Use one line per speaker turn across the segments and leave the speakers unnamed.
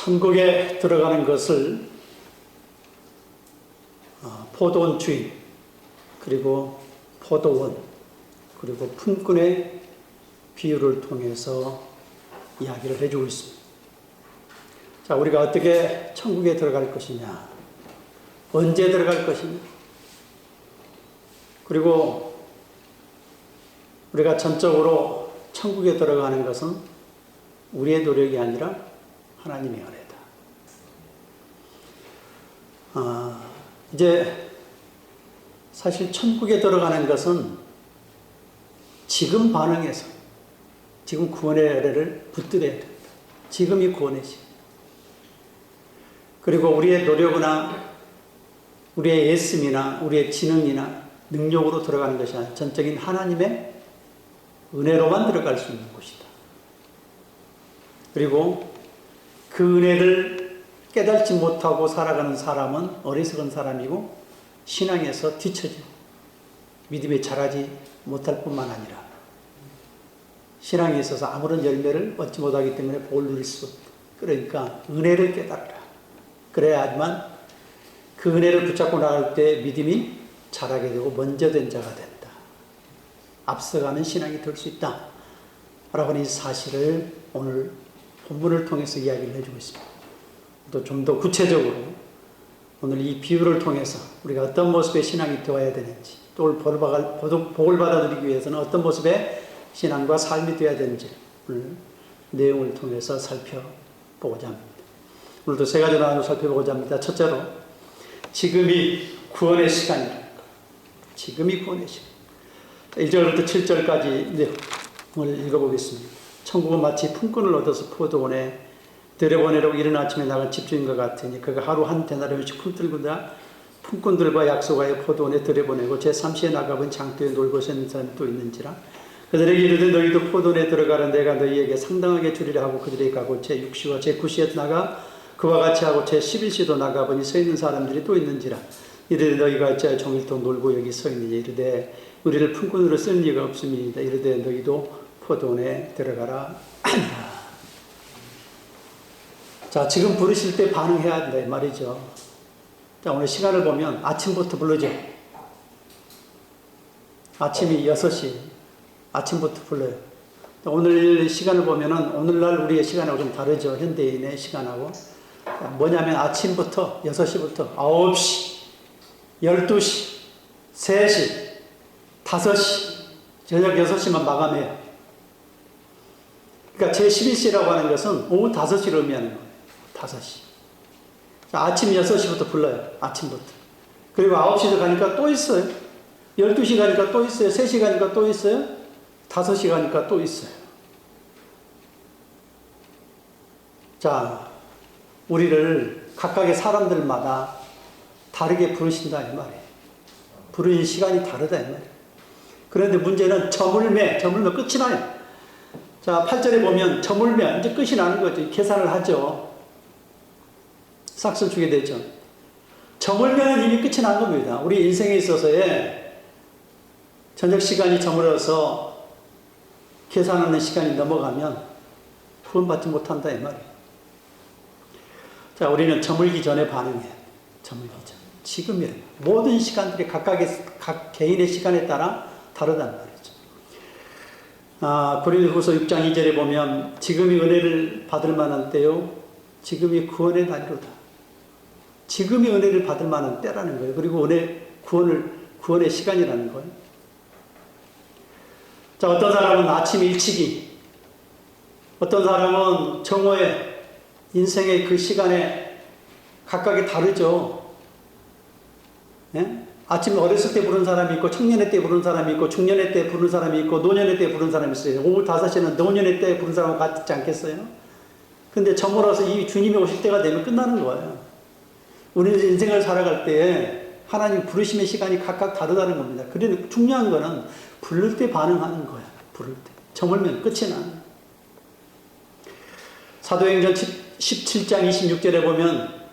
천국에 들어가는 것을 포도원 주인, 그리고 포도원, 그리고 품꾼의 비유를 통해서 이야기를 해주고 있습니다. 자, 우리가 어떻게 천국에 들어갈 것이냐, 언제 들어갈 것이냐, 그리고 우리가 전적으로 천국에 들어가는 것은 우리의 노력이 아니라 하나님의 은혜다. 이제 사실 천국에 들어가는 것은 지금 반응해서 지금 구원의 은혜를 붙들어야 된다. 지금이 구원의 시간. 그리고 우리의 노력이나 우리의 애씀이나 우리의 지능이나 능력으로 들어가는 것이 아니라 전적인 하나님의 은혜로만 들어갈 수 있는 곳이다. 그리고 그 은혜를 깨닫지 못하고 살아가는 사람은 어리석은 사람이고 신앙에서 뒤처지고 믿음에 자라지 못할 뿐만 아니라 신앙에 있어서 아무런 열매를 얻지 못하기 때문에 복을 누릴 수 없다. 그러니까 은혜를 깨달아라. 그래야지만 그 은혜를 붙잡고 나갈 때 믿음이 자라게 되고 먼저 된 자가 된다. 앞서가는 신앙이 될 수 있다. 라고 하는 이 사실을 오늘 본문을 통해서 이야기를 해주고 있습니다. 또 좀 더 구체적으로 오늘 이 비유를 통해서 우리가 어떤 모습의 신앙이 되어야 되는지, 또 복을 받아들이기 위해서는 어떤 모습의 신앙과 삶이 되어야 되는지 오늘 내용을 통해서 살펴보고자 합니다. 오늘도 세 가지 나눠서 살펴보고자 합니다. 첫째로 지금이 구원의 시간이다. 지금이 구원의 시간. 1절부터 7절까지 내용을 읽어보겠습니다. 천국은 마치 품꾼을 얻어서 포도원에 들여보내려고 이른 아침에 나간 집주인과 같으니 그가 하루 한 데나리온씩 품꾼들과 약속하여 포도원에 들여보내고 제3시에 나가본 장터에 놀고 있는 사람이 또 있는지라. 그들에게 이르되 너희도 포도원에 들어가라. 내가 너희에게 상당하게 주리라 하고 그들에게 가고 제6시와 제9시에 나가 그와 같이 하고 제11시도 나가보니 서 있는 사람들이 또 있는지라. 이르되 너희가 어찌하여 종일토록 놀고 여기 서 있느냐. 이르되 우리를 품꾼으로 쓰는 이가 없음이니이다. 이르되 너희도 포도원에 들어가라 하니라. 자, 지금 부르실 때 반응해야 한다 이 말이죠. 자, 오늘 시간을 보면 아침부터 부르죠. 아침이 6시 아침부터 불러요. 오늘 시간을 보면은 오늘날 우리의 시간하고 좀 다르죠. 현대인의 시간하고. 뭐냐면 아침부터 6시부터 9시, 12시, 3시, 5시, 저녁 6시만 마감해요. 그러니까 제11시라고 하는 것은 오후 5시를 의미하는 거예요. 5시. 자, 아침 6시부터 불러요. 아침부터. 그리고 9시도 가니까 또 있어요. 12시 가니까 또 있어요. 3시 가니까 또 있어요. 5시 가니까 또 있어요. 자, 우리를 각각의 사람들마다 다르게 부르신다 이 말이에요. 부르는 시간이 다르다 이 말이에요. 그런데 문제는 저물면 끝이 나요. 자, 8절에 보면 저물면 이제 끝이 나는 거죠. 계산을 하죠. 싹을 주게 되죠. 저물면 이미 끝이 난 겁니다. 우리 인생에 있어서의 저녁 시간이 저물어서 계산하는 시간이 넘어가면 구원받지 못한다 이 말이에요. 자, 우리는 저물기 전에 반응해야 돼. 저물기 전. 지금이래. 모든 시간들이 각 개인의 시간에 따라 다르단 말이죠. 고린도후서 6장 2절에 보면 지금이 은혜를 받을 만한 때요. 지금이 구원의 날이로다. 지금이 은혜를 받을 만한 때라는 거예요. 그리고 구원의 시간이라는 거예요. 자, 어떤 사람은 아침 일찍이, 어떤 사람은 정오에, 인생의 그 시간에 각각이 다르죠. 예? 아침 어렸을 때 부르는 사람이 있고, 청년의 때 부르는 사람이 있고, 중년의 때 부르는 사람이 있고, 노년의 때 부르는 사람이 있어요. 오후 5시는 노년의 때 부르는 사람하고 같지 않겠어요? 근데 저물어서 이 주님이 오실 때가 되면 끝나는 거예요. 우리는 인생을 살아갈 때 하나님 부르심의 시간이 각각 다르다는 겁니다. 그런데 중요한 거는 부를 때 반응하는 거야. 부를 때. 저물면 끝이 나는 거야. 사도행전 17장 26절에 보면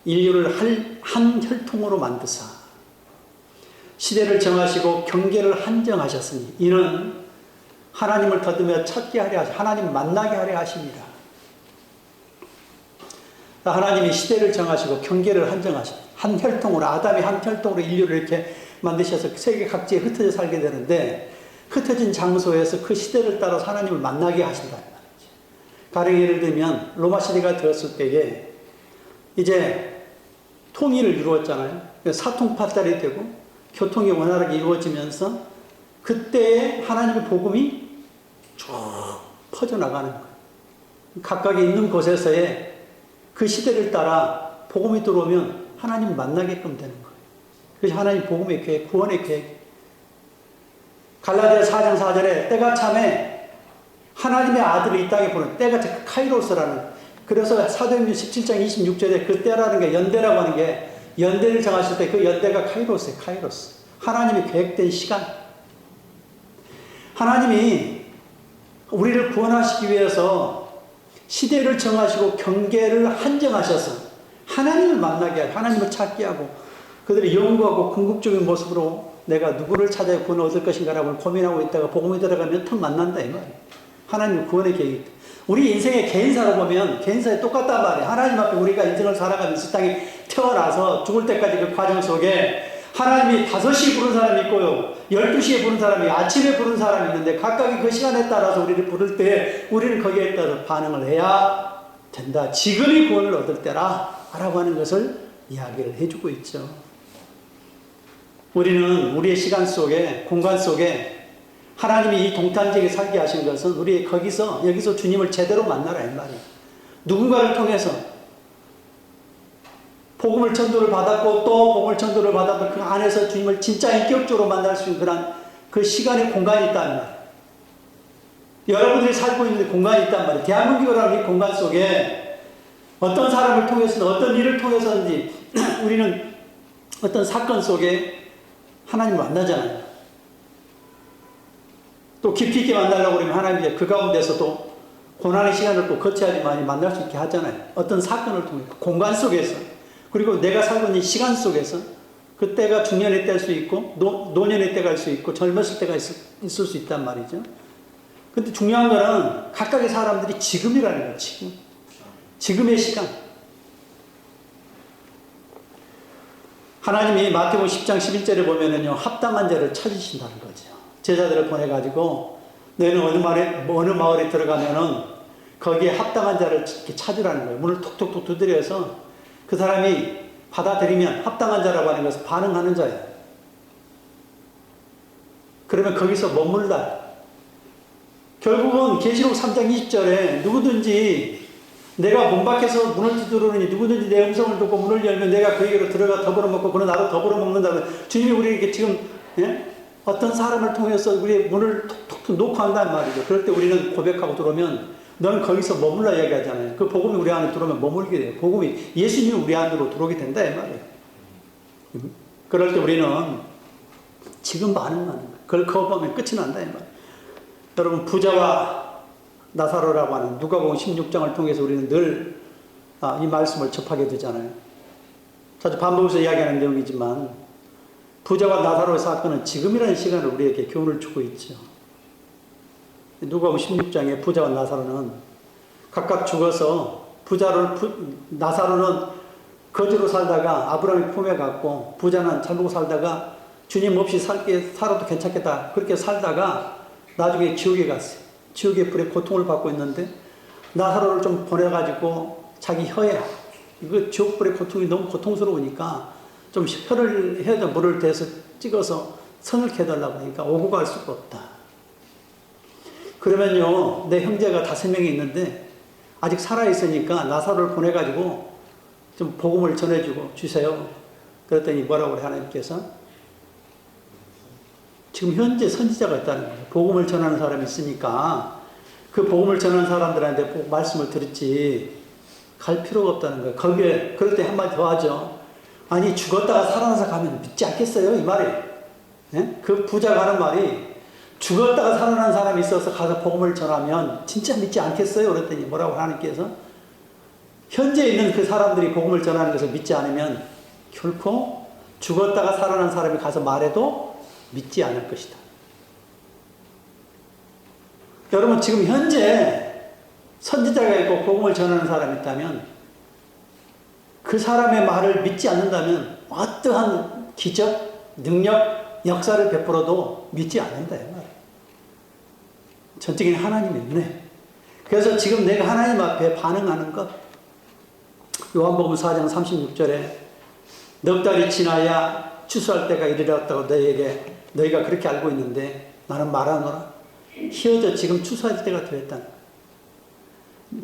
인류를 한 혈통으로 만드사 시대를 정하시고 경계를 한정하셨으니 이는 하나님을 더듬어 찾게 하려 하나님 만나게 하려 하십니다. 하나님이 시대를 정하시고 경계를 한정하시고 한 혈통으로 아담이 한 혈통으로 인류를 이렇게 만드셔서 세계 각지에 흩어져 살게 되는데 흩어진 장소에서 그 시대를 따라서 하나님을 만나게 하신다는 말이죠. 가령 예를 들면 로마 시대가 되었을 때에 이제 통일을 이루었잖아요. 사통팔달이 되고 교통이 원활하게 이루어지면서 그때에 하나님의 복음이 쭉 퍼져나가는 거예요. 각각에 있는 곳에서의 그 시대를 따라 복음이 들어오면 하나님을 만나게끔 되는 거예요. 그래서 하나님 복음의 계획, 구원의 계획. 갈라디아 4장 4절에 때가 참에 하나님의 아들을 이 땅에 보는 때가 카이로스라는, 그래서 사도행전 17장 26절에 그 때라는 게 연대라고 하는 게 연대를 정하실 때 그 연대가 카이로스예요. 카이로스. 하나님의 계획된 시간. 하나님이 우리를 구원하시기 위해서 시대를 정하시고 경계를 한정하셔서 하나님을 만나게 하고 하나님을 찾게 하고 그들의 연구하고 궁극적인 모습으로 내가 누구를 찾아야 구원을 얻을 것인가라고 고민하고 있다가 복음에 들어가면 턱 만난다 이 말이에요. 하나님의 구원의 계획이. 우리 인생의 개인사로 보면 개인사에 똑같단 말이에요. 하나님 앞에 우리가 인생을 살아가면서 이 땅에 태어나서 죽을 때까지 그 과정 속에 하나님이 5시에 부른 사람이 있고요. 12시에 부른 사람이, 아침에 부른 사람이 있는데 각각의 그 시간에 따라서 우리를 부를 때 우리는 거기에 따라서 반응을 해야 된다. 지금이 구원을 얻을 때라 라고 하는 것을 이야기를 해주고 있죠. 우리는 우리의 시간 속에, 공간 속에 하나님이 이 동탄지에 살게 하신 것은 우리 여기서 주님을 제대로 만나라 이 말이에요. 누군가를 통해서 복음을 전도를 받았고 또 복음을 전도를 받았고 그 안에서 주님을 진짜 인격적으로 만날 수 있는 그런 그 시간의 공간이 있단 말이에요. 여러분들이 살고 있는 공간이 있단 말이에요. 대한민국이라는 이 공간 속에 어떤 사람을 통해서든 어떤 일을 통해서든지 우리는 어떤 사건 속에 하나님을 만나잖아요. 또 깊이 있게 만나려고 그러면 하나님이 그 가운데서도 고난의 시간을 또 거쳐야지만 만날 수 있게 하잖아요. 어떤 사건을 통해 공간 속에서 그리고 내가 살고 있는 시간 속에서 그때가 중년의 때일 수 있고 노년의 때가 일 수 있고 젊었을 때가 있을 수 있단 말이죠. 근데 중요한 거는 각각의 사람들이 지금이라는 거예요. 지금의 시간. 하나님이 마태복음 10장 11절에 보면은요, 합당한 자를 찾으신다는 거죠. 제자들을 보내가지고 너희는 어느 마을에 들어가면은 거기에 합당한 자를 찾으라는 거예요. 문을 톡톡톡 두드려서 그 사람이 받아들이면 합당한 자라고 하는 것은 반응하는 자예요. 그러면 거기서 머물러요. 결국은 계시록 3장 20절에 누구든지 내가 문 밖에서 문을 두드리니 누구든지 내 음성을 듣고 문을 열면 내가 그에게로 들어가 더불어 먹고 그는 나도 더불어 먹는다면 주님이 우리에게 지금 어떤 사람을 통해서 우리의 문을 톡톡 놓고 한단 말이죠. 그럴 때 우리는 고백하고 들어오면 너는 거기서 머물러 이야기하잖아요. 그 복음이 우리 안에 들어오면 머물게 돼요. 복음이 예수님이 우리 안으로 들어오게 된다 이 말이에요. 그럴 때 우리는 지금 반응하는 거예요. 그걸 거부하면 끝이 난다 이 말이에요. 여러분 부자와 나사로라고 하는 누가복음 16장을 통해서 우리는 늘 이 말씀을 접하게 되잖아요. 자주 반복해서 이야기하는 내용이지만 부자와 나사로의 사건은 지금이라는 시간을 우리에게 교훈을 주고 있죠. 누가복음 16장에 부자와 나사로는 각각 죽어서 나사로는 거지로 살다가 아브라함의 품에 갔고 부자는 잘 먹고 살다가 주님 없이 살아도 괜찮겠다 그렇게 살다가 나중에 지옥에 갔어요. 지옥의 불에 고통을 받고 있는데 나사로를 좀 보내가지고 자기 혀에 이거 지옥불의 고통이 너무 고통스러우니까 좀 혀에다 물을 대서 찍어서 선을 캐달라고 하니까 오고 갈 수가 없다. 그러면요 내 형제가 5명이 있는데 아직 살아있으니까 나사로를 보내가지고 좀 복음을 전해주고 주세요. 그랬더니 뭐라고 그래 하나님께서 지금 현재 선지자가 있다는 거예요. 복음을 전하는 사람이 있으니까 그 복음을 전하는 사람들한테 말씀을 들었지 갈 필요가 없다는 거예요. 거기에 그럴 때 한마디 더 하죠. 아니 죽었다가 살아나서 가면 믿지 않겠어요? 이 말이. 네? 그 부자가 하는 말이 죽었다가 살아난 사람이 있어서 가서 복음을 전하면 진짜 믿지 않겠어요? 그랬더니 뭐라고 하나님께서 현재 있는 그 사람들이 복음을 전하는 것을 믿지 않으면 결코 죽었다가 살아난 사람이 가서 말해도 믿지 않을 것이다. 여러분 지금 현재 선지자가 있고 복음을 전하는 사람이 있다면 그 사람의 말을 믿지 않는다면 어떠한 기적, 능력, 역사를 베풀어도 믿지 않는다 이 말이에요. 전적인 하나님의 은혜. 그래서 지금 내가 하나님 앞에 반응하는 것, 요한복음 4장 36절에 넉 달이 지나야 추수할 때가 이르렀다고 너희가 그렇게 알고 있는데 나는 말하노라. 희어져 지금 추수할 때가 되었다.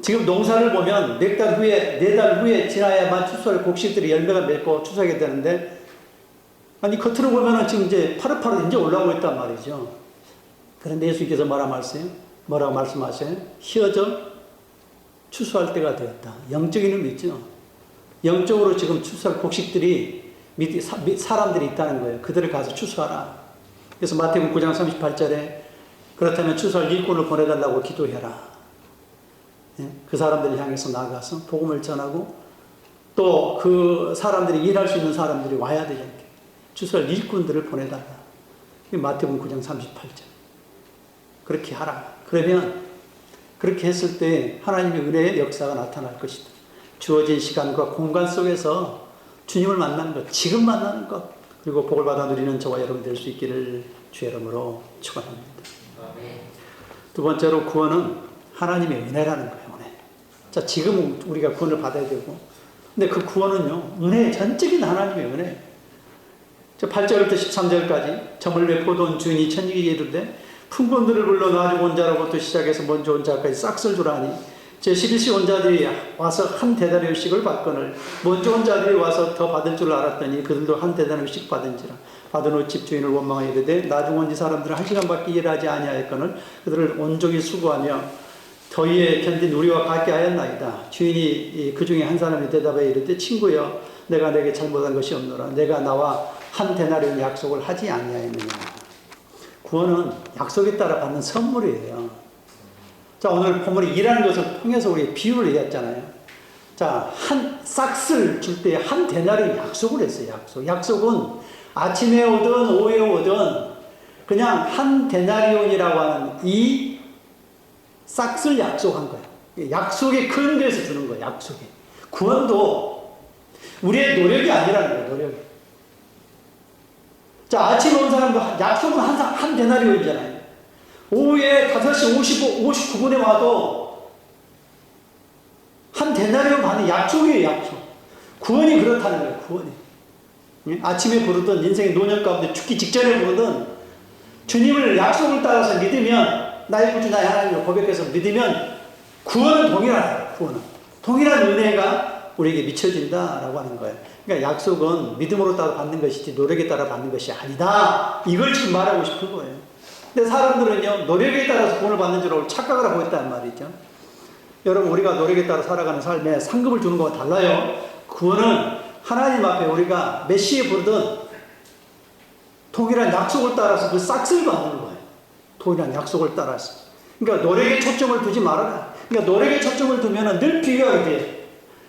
지금 농사를 보면 몇 달 후에, 4달 후에 지나야만 추수할 곡식들이 열매가 맺고 추수하게 되는데, 아니, 겉으로 보면은 지금 이제 파릇파릇 이제 올라오고 있단 말이죠. 그런데 예수님께서 뭐라고 말씀하세요? 희어져 추수할 때가 되었다. 영적인 의미죠. 영적으로 지금 추수할 곡식들이 사람들이 있다는 거예요. 그들을 가서 추수하라. 그래서 마태복음 9장 38절에 그렇다면 추수할 일꾼을 보내달라고 기도해라. 그 사람들을 향해서 나가서 복음을 전하고 또 그 사람들이 일할 수 있는 사람들이 와야 되지 않게 추수할 일꾼들을 보내달라. 마태복음 9장 38절. 그렇게 하라. 그러면 그렇게 했을 때 하나님의 은혜의 역사가 나타날 것이다. 주어진 시간과 공간 속에서 주님을 만나는 것, 지금 만나는 것, 그리고 복을 받아 누리는 저와 여러분 될 수 있기를 주의 이름으로 축원합니다. 두 번째로 구원은 하나님의 은혜라는 거예요. 은혜. 자, 지금 우리가 구원을 받아야 되고, 근데 그 구원은요, 은혜, 전적인 하나님의 은혜. 8절부터 13절까지 점을 베푸던 주인이 천지에 이르되 품꾼들을 불러 나중 온 자로부터 시작해서 먼저 온 자까지 싹쓸 줄 아니 제11시 온 자들이 와서 한 대다리씩을 받거늘 먼저 온 자들이 와서 더 받을 줄 알았더니 그들도 한 대다리씩 받은지라. 받은 후 집주인을 원망하여 이르되 나중 온 지 사람들은 1시간밖에 일하지 아니하였거늘 그들을 온종일 수고하며 더위에 견딘 우리와 같게 하였나이다. 주인이 그 중에 한 사람이 대답하여 이르되 친구여 내가 내게 잘못한 것이 없노라. 내가 나와 한 데나리온 약속을 하지 아니하였느냐. 구원은 약속에 따라 받는 선물이에요. 자, 오늘 본문이 일하는 것을 통해서 우리 비유를 얘기했잖아요. 자, 한 싹쓸 줄 때 한 데나리온 약속을 했어요. 약속은 아침에 오든 오후에 오든 그냥 한 데나리온이라고 하는 이 싹쓸 약속한 거예요. 약속의 근거에서 주는 거예요. 약속이. 구원도 우리의 노력이 아니라는 거예요. 노력이. 자, 아침에 온 사람도 약속은 한 데나리온이잖아요. 오후에 5시 59분에 와도 한 데나리온 받는 약속이에요. 약속. 구원이 그렇다는 거예요. 구원이. 아침에 부르든 인생의 노년 가운데 죽기 직전에 부르든 주님을 약속을 따라서 믿으면 나의 구주 나의 하나님을 고백해서 믿으면 구원은 동일하다. 구원은 동일한 은혜가 우리에게 미쳐진다라고 하는 거예요. 그러니까 약속은 믿음으로 따라 받는 것이지 노력에 따라 받는 것이 아니다. 이걸 지금 말하고 싶은 거예요. 근데 사람들은요 노력에 따라서 구원을 받는 줄 알고 착각을 하고 있다는 말이죠. 여러분 우리가 노력에 따라 살아가는 삶에 상급을 주는 것과 달라요. 구원은 하나님 앞에 우리가 몇 시에 부르든 동일한 약속을 따라서 그 싹쓸이 받는 거예요. 동일한 약속을 따라서. 그러니까 노력에 초점을 두지 말아라. 그러니까 노력에 초점을 두면 늘 비교하게 돼.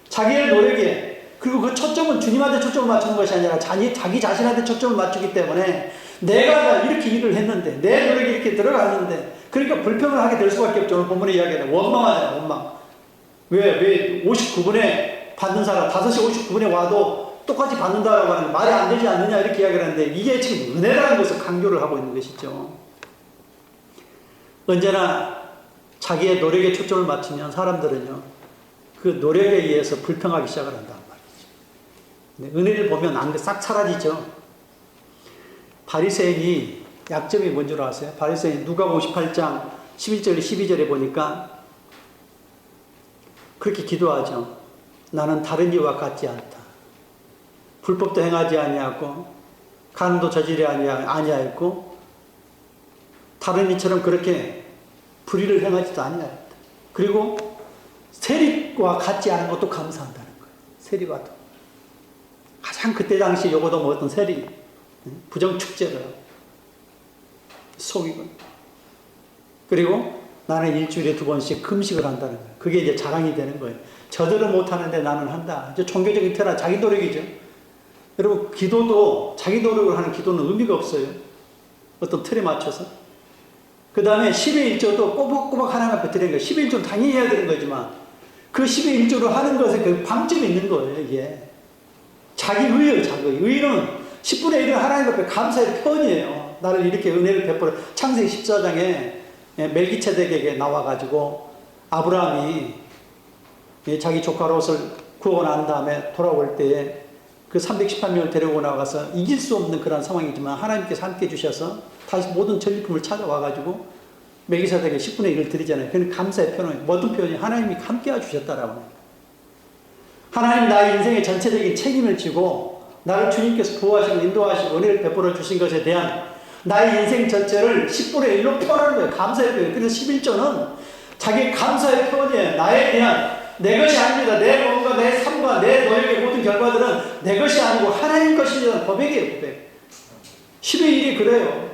자기의 노력에. 그리고 그 초점은 주님한테 초점을 맞추는 것이 아니라 자기 자신한테 초점을 맞추기 때문에 내가 이렇게 일을 했는데 내 노력이 이렇게 들어갔는데 그러니까 불평을 하게 될 수밖에 없죠. 오늘 본문의 이야기는 원망하잖아요. 원망. 왜 59분에 받는 사람 5시 59분에 와도 똑같이 받는다라고 하는 말이 안 되지 않느냐 이렇게 이야기를 하는데 이게 지금 은혜라는 것을 강조를 하고 있는 것이죠. 언제나 자기의 노력에 초점을 맞추면 사람들은요 그 노력에 의해서 불평하기 시작을 한단 말이죠. 은혜를 보면 싹 사라지죠. 바리새인이 약점이 뭔 줄 아세요? 바리새인 누가복음 58장 11절 12절에 보니까 그렇게 기도하죠. 나는 다른 이와 같지 않다. 불법도 행하지 아니하고 간음도 저지르지 아니하였고 다른 이처럼 그렇게 불의를 행하지도 아니하였다. 그리고 세리와 같지 않은 것도 감사한다는 거예요. 세리와도. 가장 그때 당시 요거도 먹었던 세리. 부정축제를 속이고. 그리고 나는 일주일에 2번씩 금식을 한다는 거예요. 그게 이제 자랑이 되는 거예요. 저들은 못하는데 나는 한다. 이제 종교적인 태라 자기 노력이죠. 여러분 기도도 자기 노력을 하는 기도는 의미가 없어요. 어떤 틀에 맞춰서. 그 다음에 10의 1조도 꼬박꼬박 하나님 앞에 드리는 거예요. 10의 1조는 당연히 해야 되는 거지만 그 10의 1조를 하는 것에 그 방점이 있는 거예요. 이게. 자기 의예요, 자기 의. 의는 10분의 1은 하나님 앞에 감사의 표현이에요. 나를 이렇게 은혜를 베풀어. 창세기 14장에 멜기체덱에게 나와가지고 아브라함이 자기 조카 롯을 구하고 난 다음에 돌아올 때에 그 318명을 데리고 나가서 이길 수 없는 그런 상황이지만 하나님께서 함께 주셔서 다시 모든 전리품을 찾아와가지고 멜기세덱에게 10분의 1을 드리잖아요. 그건 감사의 표현이에요. 모든 표현이 하나님이 함께 해주셨다라고 해요. 하나님 나의 인생의 전체적인 책임을 지고 나를 주님께서 보호하시고 인도하시고 은혜를 베풀어 주신 것에 대한 나의 인생 전체를 10분의 1로 표현하는 거예요. 감사의 표현. 그래서 11조는 자기 감사의 표현이에요. 나에 대한 내 것이 아닙니다. 내 몸과 내 삶과 내 노력의 모든 결과들은 내 것이 아니고 하나님 것이라는 고백이에요. 고백. 10의 1이 그래요.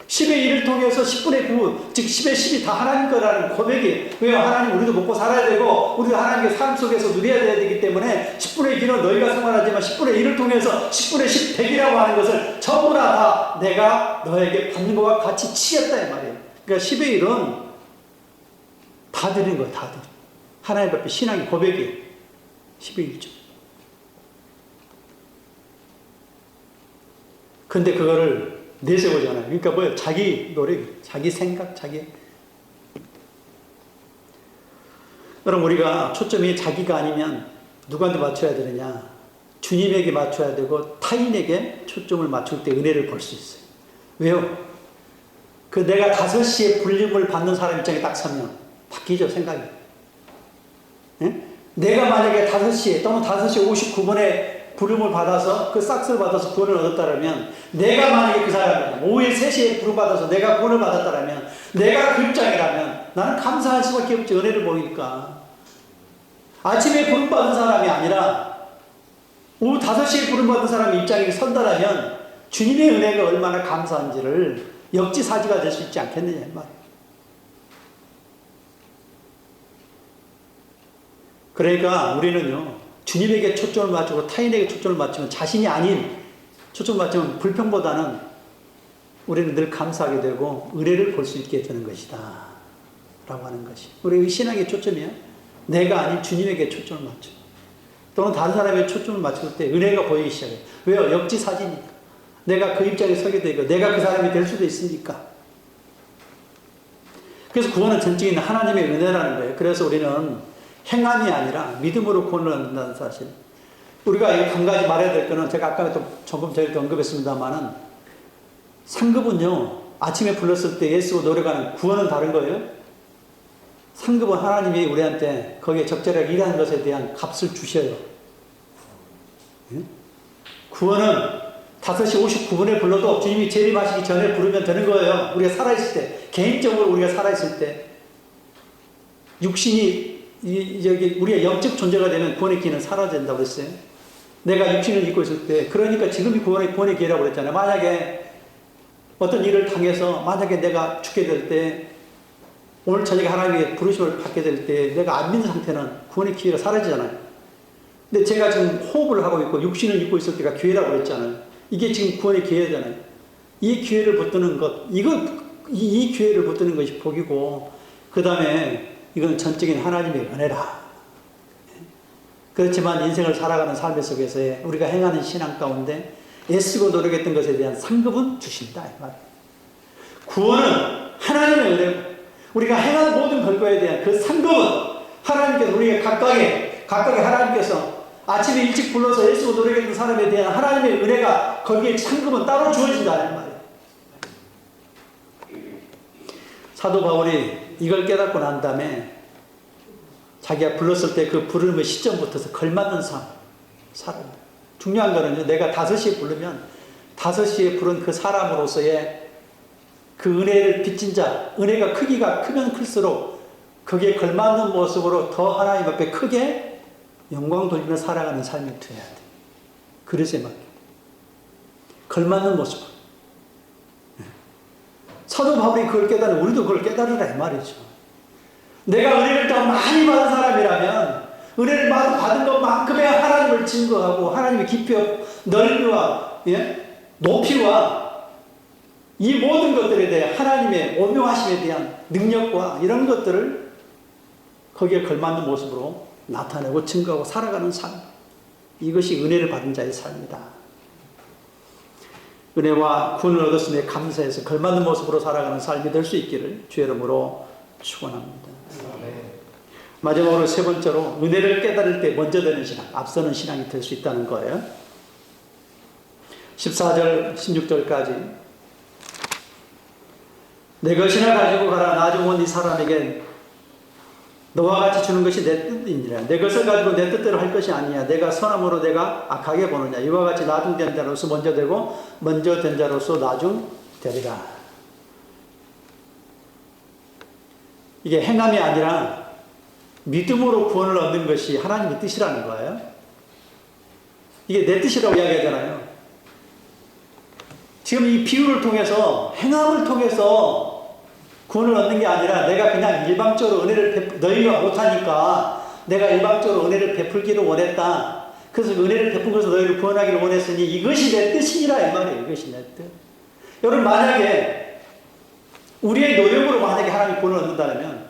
10의 1을 통해서 10분의 9, 즉 10의 10이 다 하나님 거라는 고백이에요. 왜요? 하나님 우리도 먹고 살아야 되고 우리도 하나님의 삶 속에서 누려야 되기 때문에 10분의 1은 너희가 생활하지만 10분의 1을 통해서 10분의 10, 100이라고 하는 것을 전부 다 내가 너에게 받는 것과 같이 치였다 이 말이에요. 그러니까 10의 1은 다 드리는 거예요. 다 드리는 거예요. 하나님 앞에 신앙의 고백이에요. 10의 1조. 근데 그거를 내세우잖아요. 그러니까 뭐예요? 자기 노력, 자기 생각, 자기. 그럼 우리가 초점이 자기가 아니면 누구한테 맞춰야 되느냐? 주님에게 맞춰야 되고 타인에게 초점을 맞출 때 은혜를 볼 수 있어요. 왜요? 그 내가 5시에 불림을 받는 사람 입장에 딱 서면 바뀌죠, 생각이. 예? 내가 만약에 5시에 또는 5시 59분에 부름을 받아서 그 싹스를 받아서 구원을 얻었다면 내가 만약에 그 사람이 오후에 3시에 부름 받아서 내가 구원을 받았다면 내가 그 입장이라면 나는 감사할 수밖에 없지. 은혜를 보니까 아침에 부름 받은 사람이 아니라 오후 5시에 부름 받은 사람의 입장에 선다라면 주님의 은혜가 얼마나 감사한지를 역지사지가 될 수 있지 않겠느냐 이 말이에요. 그러니까 우리는요 주님에게 초점을 맞추고 타인에게 초점을 맞추면 자신이 아닌 초점을 맞추면 불평보다는 우리는 늘 감사하게 되고 은혜를 볼 수 있게 되는 것이다 라고 하는 것이 우리의 신앙의 초점이야. 내가 아닌 주님에게 초점을 맞춰 또는 다른 사람에게 초점을 맞출 때 은혜가 보이기 시작해. 왜요? 역지사지니까. 내가 그 입장에 서게 되고 내가 그 사람이 될 수도 있으니까. 그래서 구원은 전적인 하나님의 은혜라는 거예요. 그래서 우리는 행함이 아니라 믿음으로 구원을 얻는다는 사실. 우리가 한 가지 말해야 될 거는 제가 아까도 조금 전에 언급했습니다만은 상급은요 아침에 불렀을 때 예수로 노래가는 구원은 다른 거예요. 상급은 하나님이 우리한테 거기에 적절하게 일하는 것에 대한 값을 주셔요. 구원은 5시 59분에 불러도 주님이 재림하시기 전에 부르면 되는 거예요. 우리가 살아있을 때 개인적으로 우리가 살아있을 때 육신이 우리가 영적 존재가 되면 구원의 기회는 사라진다고 했어요. 내가 육신을 입고 있을 때, 그러니까 지금이 구원의 기회라고 그랬잖아요. 만약에 어떤 일을 당해서, 만약에 내가 죽게 될 때, 오늘 저녁에 하나님의 부르심을 받게 될 때, 내가 안 믿는 상태는 구원의 기회가 사라지잖아요. 근데 제가 지금 호흡을 하고 있고, 육신을 입고 있을 때가 기회라고 그랬잖아요. 이게 지금 구원의 기회잖아요. 이 기회를 붙드는 것, 이 기회를 붙드는 것이 복이고, 그 다음에 이건 전적인 하나님의 은혜라. 그렇지만 인생을 살아가는 삶 속에서의 우리가 행하는 신앙 가운데 애쓰고 노력했던 것에 대한 상급은 주신다. 이 말이에요. 구원은 하나님의 은혜고 우리가 행한 모든 결과에 대한 그 상급은 하나님께서 우리에게 각각의 하나님께서 아침에 일찍 불러서 애쓰고 노력했던 사람에 대한 하나님의 은혜가 거기에 상급은 따로 주어진다. 이 말이에요. 사도 바울이 이걸 깨닫고 난 다음에 자기가 불렀을 때 그 부르는 시점부터서 걸맞는 삶 살아요. 중요한 거는요, 내가 5시에 부르면 5시에 부른 그 사람으로서의 그 은혜를 빚진 자, 은혜가 크기가 크면 클수록 거기에 걸맞는 모습으로 더 하나님 앞에 크게 영광 돌리며 살아가는 삶이 되어야 돼. 그릇에 맞게 걸맞는 모습. 사도 바울이 그걸 깨달으면 우리도 그걸 깨달으라 이 말이죠. 내가 은혜를 더 많이 받은 사람이라면 은혜를 받은 것만큼의 하나님을 증거하고 하나님의 깊이와 넓이와 높이와 이 모든 것들에 대해 하나님의 오묘하심에 대한 능력과 이런 것들을 거기에 걸맞는 모습으로 나타내고 증거하고 살아가는 삶. 이것이 은혜를 받은 자의 삶이다. 은혜와 구원을 얻었음에 감사해서 걸맞는 모습으로 살아가는 삶이 될 수 있기를 주의 이름으로 축원합니다. 마지막으로 세 번째로 은혜를 깨달을 때 먼저 되는 신앙, 앞서는 신앙이 될 수 있다는 거예요. 14절, 16절까지 내 것이나 가지고 가라. 나중 온 이 사람에게 너와 같이 주는 것이 내 뜻이니라. 내 것을 가지고 내 뜻대로 할 것이 아니야. 내가 선함으로 내가 악하게 보느냐. 이와 같이 나중된 자로서 먼저 되고 먼저 된 자로서 나중 되리라. 이게 행함이 아니라 믿음으로 구원을 얻는 것이 하나님의 뜻이라는 거예요. 이게 내 뜻이라고 이야기하잖아요. 지금 이 비유를 통해서 행함을 통해서 구원을 얻는 게 아니라 내가 그냥 일방적으로 은혜를 너희가 못하니까 내가 일방적으로 은혜를 베풀기를 원했다. 그래서 은혜를 베푼 것을 너희를 구원하기를 원했으니 이것이 내 뜻이니라 이 말이에요. 이것이 내 뜻. 여러분 만약에 우리의 노력으로 만약에 하나님 구원을 얻는다면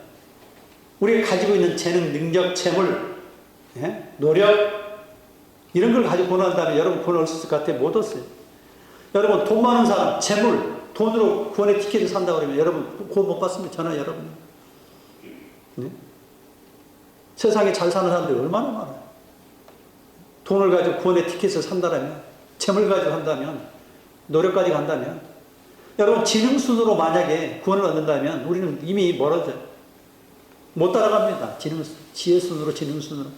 우리가 가지고 있는 재능, 능력, 재물, 노력 이런 걸 가지고 구원을 얻는다면 여러분 구원을 얻을 수 있을 것 같아요? 못 얻었어요. 여러분 돈 많은 사람, 재물, 돈으로 구원의 티켓을 산다고 그러면 여러분 구원 못 받습니다. 저나 여러분. 네? 세상에 잘 사는 사람들이 얼마나 많아요. 돈을 가지고 구원의 티켓을 산다면, 재물 가지고 한다면, 노력 가지고 한다면, 여러분 지능순으로 만약에 구원을 얻는다면 우리는 이미 멀어져요. 못 따라갑니다. 지혜순으로, 지능순으로.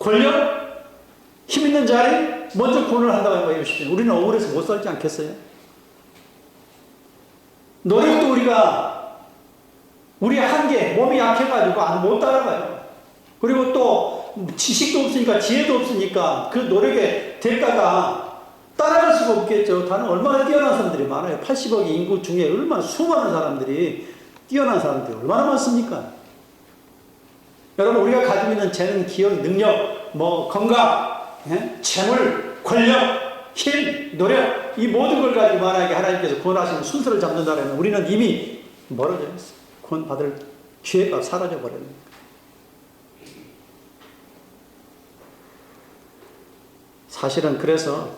권력? 힘 있는 자리? 먼저 구원을 한다고 해보십시오. 우리는 억울해서 못 살지 않겠어요? 노력도 우리의 한계, 몸이 약해가지고 못 따라가요. 그리고 또 지식도 없으니까, 지혜도 없으니까 그 노력의 대가가 따라갈 수가 없겠죠. 다른 얼마나 뛰어난 사람들이 많아요. 80억의 인구 중에 얼마나 수많은 사람들이, 뛰어난 사람들이 얼마나 많습니까? 여러분, 우리가 가지고 있는 재능, 기억, 능력, 건강, 재물, 권력, 힘, 노력, 이 모든 걸 가지고 만약에 하나님께서 구원하시는 순서를 잡는다면 우리는 이미 멀어져 있어요. 구원받을 기회가 사라져 버립니다. 사실은 그래서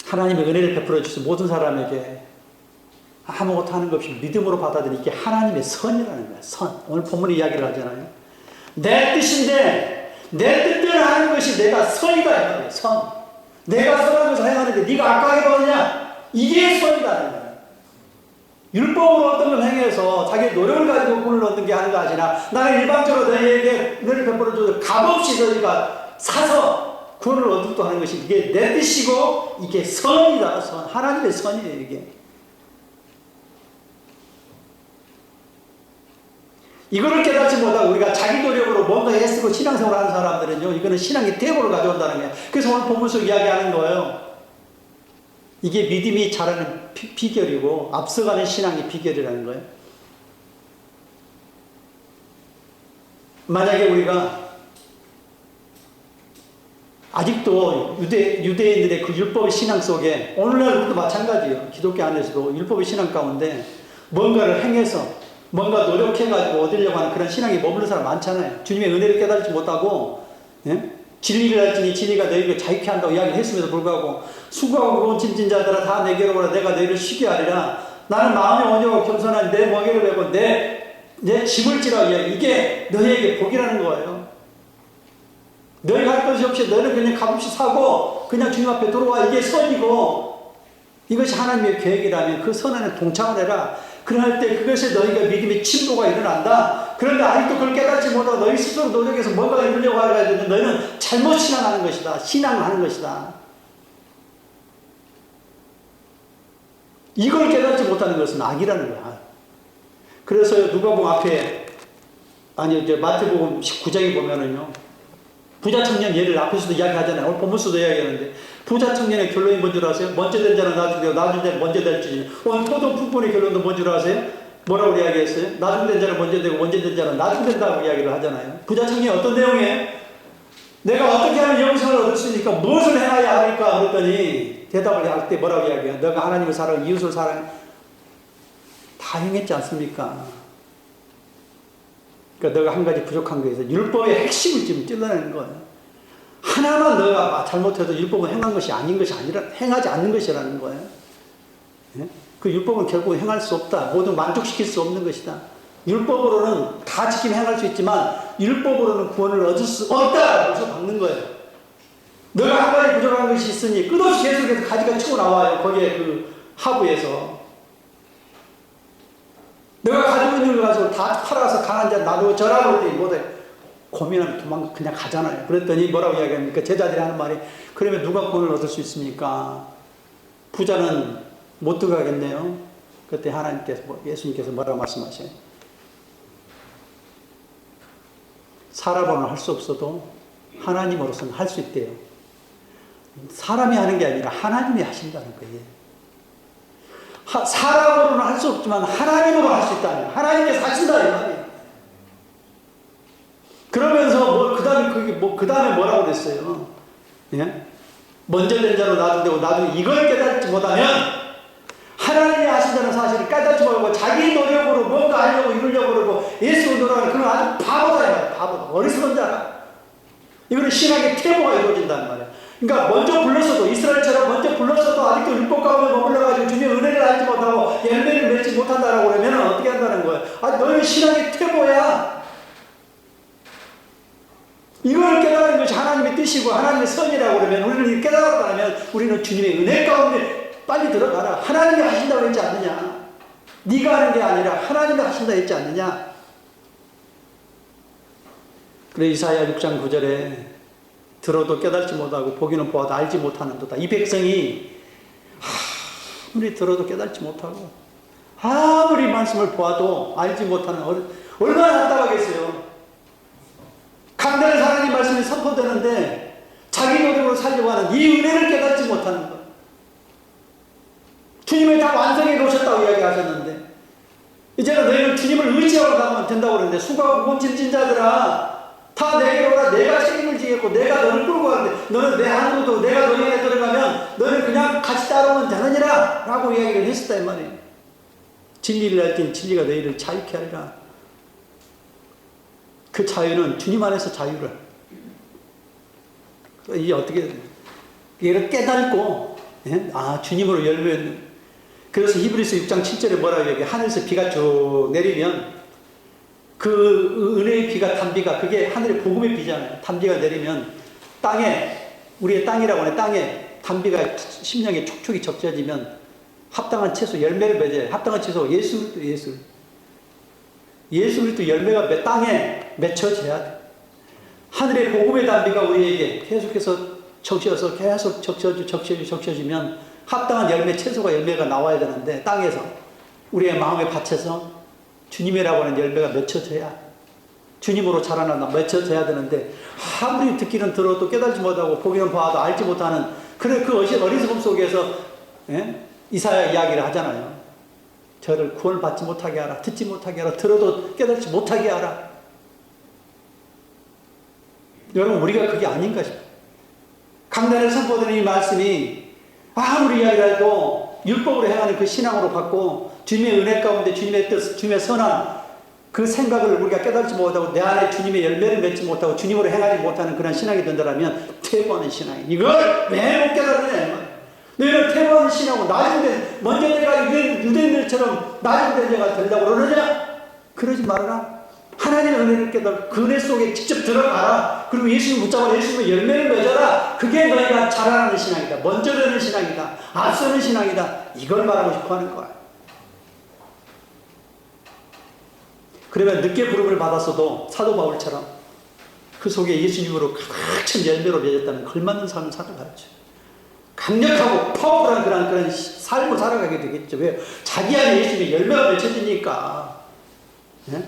하나님의 은혜를 베풀어 주신 모든 사람에게 아무것도 하는 것 없이 믿음으로 받아들이는 게 하나님의 선이라는 거야. 선. 오늘 본문에 이야기를 하잖아요. 내 뜻인데 내 뜻대로 하는 것이 내가 선이다. 이 말이에요. 선. 내가 선한 것을 행하는데 네가 악하게 보느냐? 이게 선이다. 율법으로 어떤 걸 행해서 자기의 노력을 가지고 구원을 얻는 게 아닌 거 아시나 나는 일방적으로 너희에게 은혜를 베풀어줘서 값없이 너희가 사서 구원을 얻고 하는 것이 이게 내 뜻이고 이게 선이다. 선. 하나님의 선이에요. 이게. 이거를 깨닫지 못하고 우리가 자기 노력으로 뭔가 애쓰고 신앙생활을 하는 사람들은요, 이거는 신앙의 퇴보를 가져온다는 거예요. 그래서 오늘 본문 속 이야기하는 거예요. 이게 믿음이 자라는 비결이고 앞서가는 신앙의 비결이라는 거예요. 만약에 우리가 아직도 유대인들의 그 율법의 신앙 속에 오늘날 우리도 마찬가지예요. 기독교 안에서도 율법의 신앙 가운데 뭔가를 행해서 뭔가 노력해가지고 얻으려고 하는 그런 신앙이 머무는 사람 많잖아요. 주님의 은혜를 깨달지 못하고 진리를 알지니 진리가 너희를 자유케 한다고 이야기를 했음에도 불구하고 수고하고 무거운 짐진 자들아 다 내게로 오라. 내가 너희를 쉬게 하리라. 나는 마음이 온유하고 겸손한 내 멍에를 메고 내 짐을 지라. 이게 너희에게 복이라는 거예요. 너희가 할 것이 없이 너희는 그냥 값없이 사고 그냥 주님 앞에 들어와. 이게 선이고 이것이 하나님의 계획이라면 그 선 안에 동참을 해라. 그럴 때 그것에 너희가 믿음의 침도가 일어난다. 그런데 아직도 그걸 깨닫지 못하고 너희 스스로 노력해서 뭔가 이루려고 하려고 너희는 잘못 신앙하는 것이다. 신앙을 하는 것이다. 이걸 깨닫지 못하는 것은 악이라는 거야. 그래서 누가복음 앞에 마태복음 19장에 보면은요, 부자 청년 예를 앞에서도 이야기하잖아요. 오늘 본문서도 이야기하는데 부자 청년의 결론이 뭔 줄 아세요? 먼저 된 자는 나중 되고 나중 된 먼저 될지. 오늘 포도 품꾼의 결론도 뭔 줄 아세요? 뭐라고 이야기했어요? 나중 된 자는 먼저 되고 먼저 된 자는 나중 된다고 이야기를 하잖아요. 부자 청년이 어떤 내용이에요? 내가 어떻게 하면 영생을 얻을 수 있으니까 무엇을 해야 할까? 그랬더니 대답을 할 때 뭐라고 이야기해요? 너가 하나님을 사랑하고 이웃을 사랑해. 다 행했지 않습니까? 그러니까 너가 한 가지 부족한 거에서 율법의 핵심을 지금 찔러내는 거예요. 하나만 너가 잘못해도 율법은 행한 것이 아닌 것이 아니라 행하지 않는 것이라는 거예요. 예? 그 율법은 결국 행할 수 없다. 모두 만족시킬 수 없는 것이다. 율법으로는 다 지키면 행할 수 있지만 율법으로는 구원을 얻을 수 없다. 그래서 박는 거예요. 너가 한 가지 부족한 것이 있으니 끝없이 계속해서 가지가 치고 나와요. 거기에 그 하부에서. 내가 가지고 있는 걸 가지고 다 팔아서 강한 자 나누어 절하고 그랬더니 못해. 고민하면 도망가 그냥 가잖아요. 그랬더니 뭐라고 이야기합니까? 제자들이 하는 말이 그러면 누가 구원을 얻을 수 있습니까? 부자는 못 들어가겠네요. 그때 하나님께서 예수님께서 뭐라고 말씀하셔요? 사람으로는 할 수 없어도 하나님으로서는 할 수 있대요. 사람이 하는 게 아니라 하나님이 하신다는 거예요. 사람으로는 할 수 없지만 하나님으로 할 수 있다는 거예요. 하나님께서 하신다 이 말이에요. 그러면서 그 다음에 뭐라고 그랬어요? 예? 먼저 된 자로 놔둔다고 나중에 이걸 깨닫지 못하면 하나님이 하신다는 사실을 깨닫지 못하고 자기 노력으로 뭔가 하려고 이루려고 그러고 예수 노력하는 그런 아주 바보다. 바보. 어리석은 자라. 이거는 신앙의 퇴보가 이루어진다는 말이에요. 그러니까 먼저 불렀어도 이스라엘처럼 먼저 불렀어도 아직도 율법 가운데 머물러가지고 주님의 은혜를 알지 못하고 열매를 맺지 못한다라고 그러면 어떻게 한다는 거예요? 너희 신앙의 퇴보야. 이걸 깨달은 것이 하나님의 뜻이고 하나님의 선이라고 그러면 우리는 깨달았다면 우리는 주님의 은혜 가운데 빨리 들어가라. 하나님이 하신다고 했지 않느냐? 네가 하는 게 아니라 하나님이 하신다 했지 않느냐? 그래 이사야 6장 9절에 들어도 깨달지 못하고 보기는 보아도 알지 못하는도다. 이 백성이 아무리 들어도 깨달지 못하고 아무리 말씀을 보아도 알지 못하는 얼마나 답답하겠어요. 강단에서 하나님 말씀이 선포되는데 자기 노력으로 살려고 하는 이 은혜를 깨닫지 못하는 것. 주님을 다 완성해 놓으셨다고 이야기하셨는데 이제는 너희는 주님을 의지하고 가면 된다고 그러는데 수고하고 몸짐진 자들아 다 내게로 오라. 내가 책임을 지겠고 내가 너를 끌고 가는데 너는 내 안으로도 내가 너희 안에 들어가면 너는 그냥 같이 따라오면 되느니라 라고 이야기를 했었다 이 말이에요. 진리를 알 때는 진리가 너희를 자유케 하리라. 그 자유는 주님 안에서 자유를. 이게 어떻게, 이걸 깨닫고, 예? 주님으로 열면. 그래서 히브리서 6장 7절에 뭐라고 얘기해? 하늘에서 비가 쭉 내리면, 그 은혜의 비가, 단비가, 그게 하늘의 복음의 비잖아요. 단비가 내리면, 땅에, 우리의 땅이라고 하네, 땅에 단비가 심령에 촉촉이 적셔지면, 합당한 채소, 열매를 맺어요. 합당한 채소, 예수 그리스도. 예수 그리스도 열매가 땅에 맺혀져야 돼. 하늘의 복음의 단비가 우리에게 계속해서 적셔서 계속 적셔지면 합당한 열매, 채소가 열매가 나와야 되는데 땅에서 우리의 마음에 받쳐서 주님이라고 하는 열매가 맺혀져야 주님으로 자라난다. 맺혀져야 되는데 아무리 듣기는 들어도 깨달지 못하고 보기는 봐도 알지 못하는 그런 그 어리석음 속에서 이사야 이야기를 하잖아요. 저를 구원을 받지 못하게 하라. 듣지 못하게 하라. 들어도 깨닫지 못하게 하라. 여러분 우리가 그게 아닌가 싶어요. 강단에 선포되는 이 말씀이 아무리 이야기를 해도 율법으로 행하는 그 신앙으로 받고 주님의 은혜 가운데 주님의 뜻, 주님의 선한 그 생각을 우리가 깨닫지 못하고 내 안에 주님의 열매를 맺지 못하고 주님으로 행하지 못하는 그런 신앙이 된다면 퇴보하는 신앙이 이걸 왜 못 깨달으냐. 너희는 퇴보하는 신앙하고 나중에 먼저 내가 유대인들처럼 나중에 내가 되려고 그러느냐? 그러지 말아라. 하나님의 은혜를 깨달아 그 은혜 속에 직접 들어가라. 그리고 예수님 붙잡아 예수님의 열매를 맺어라. 그게 너희가 자라나는 신앙이다. 먼저 되는 신앙이다. 앞서는 신앙이다. 이걸 말하고 싶어 하는 거야. 그러면 늦게 부름을 받았어도 사도 바울처럼 그 속에 예수님으로 가득 열매로 맺었다는 걸맞는 삶을 살아가야죠. 강력하고 파워풀한 그런 삶을 살아가게 되겠죠. 왜? 자기 안에 예수님의 열매가 맺혀지니까. 예?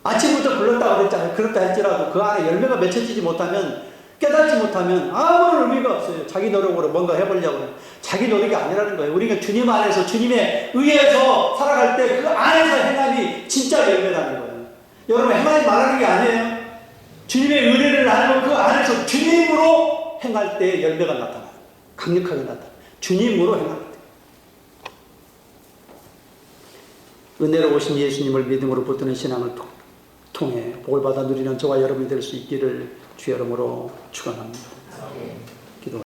아침부터 불렀다고 그랬잖아요. 그렇다 할지라도 그 안에 열매가 맺혀지지 못하면, 깨닫지 못하면 아무런 의미가 없어요. 자기 노력으로 뭔가 해보려고 해요. 자기 노력이 아니라는 거예요. 우리가 주님 안에서, 주님의 의해서 살아갈 때 그 안에서 행함이 진짜 열매라는 거예요. 여러분, 행하지 말라는 게 아니에요. 주님의 은혜를 알고 그 안에서 주님으로 행할 때 열매가 나타나요. 강력하게 나타나요. 주님으로 행할 때. 은혜로 오신 예수님을 믿음으로 붙드는 신앙을 통해 복을 받아 누리는 저와 여러분이 될 수 있기를 주의 이름으로 축원합니다.